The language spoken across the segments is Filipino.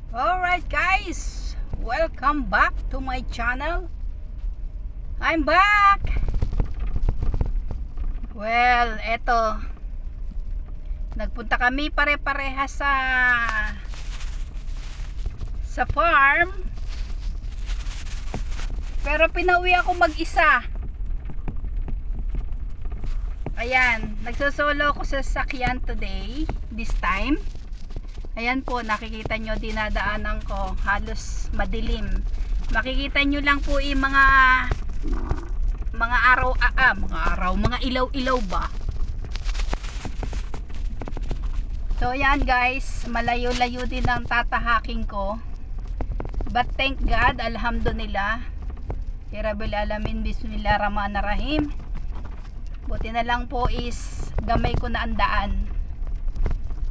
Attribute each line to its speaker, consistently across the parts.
Speaker 1: Alright guys, welcome back to my channel. I'm back. Well, eto, nagpunta kami pare-pareha sa farm. Pero pinauwi ako mag-isa. Ayan, nagsosolo ako sa sasakyan today, this time. Ayan po, nakikita nyo, dinadaanan ko, halos madilim. Makikita nyo lang po yung mga mga ilaw-ilaw ba. So ayan guys, malayo-layo din ang tatahaking ko. But thank God, alhamdulillah. Rabbil alamin, bismillahirrahmanirrahim. Buti na lang po is gamay ko na ang daan.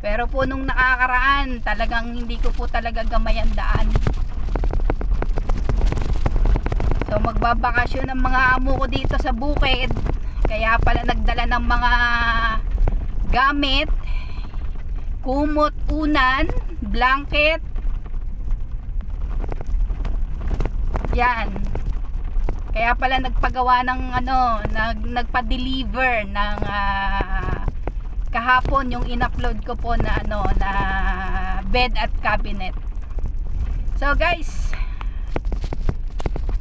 Speaker 1: Pero po nung nakakaraan, talagang hindi ko po talaga gamay ang daan. So magbabakasyon ng mga amo ko dito sa bukid. Kaya pala nagdala ng mga gamit, kumot, unan, blanket. Yan. Kaya pala nagpagawa ng nagpa-deliver ng kahapon yung in-upload ko po na na bed at cabinet. So guys,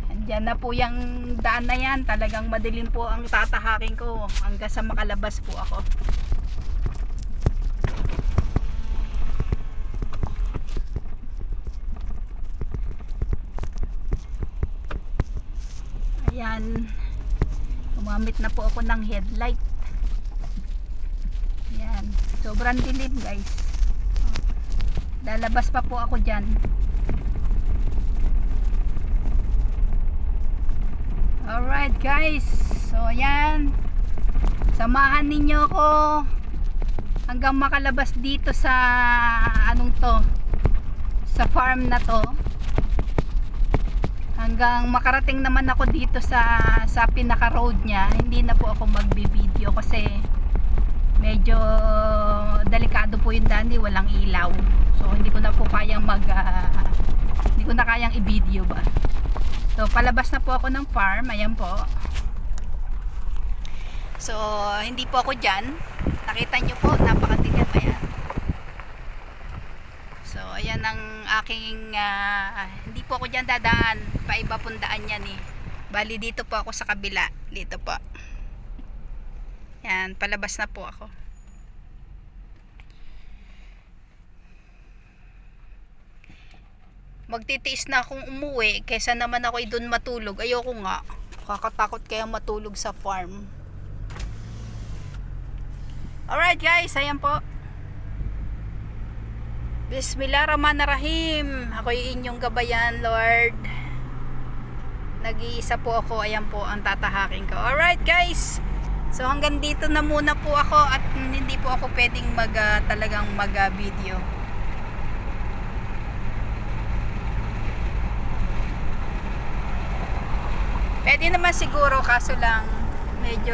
Speaker 1: andyan na po yung daan na yan. Talagang madilim po ang tatahakin ko hanggang sa makalabas po ako. Ayan, gumamit na po ako ng headlight. Ayan, sobrang dilim guys. Lalabas pa po ako dyan. Alright guys, so ayan, samahan ninyo ko hanggang makalabas dito sa sa farm na to. Hanggang makarating naman ako dito sa pinaka road nya. Hindi na po ako magbi-video kasi medyo delikado po yung daan, walang ilaw. So hindi ko na po kayang hindi ko na kayang i-video ba. So palabas na po ako ng farm. Ayan po. So hindi po ako dyan. Nakita nyo po, napakadilim. Ayan. So ayan ang aking hindi po ako dyan dadaan, paiba pong daan yan eh. Bali dito po ako sa kabila. Dito po. Yan, palabas na po ako. Magtitiis na akong umuwi kaysa naman ako doon matulog. Ayoko nga, kakatakot kaya matulog sa farm. Alright guys, ayan po. Bismillahirrahmanirrahim. Ako yung inyong gabayan, Lord. Nag-iisa po ako. Ayan po ang tatahakin ko. Alright guys, so hanggang dito na muna po ako. At hindi po ako pwedeng talagang mag video. Pwede naman siguro, kaso lang medyo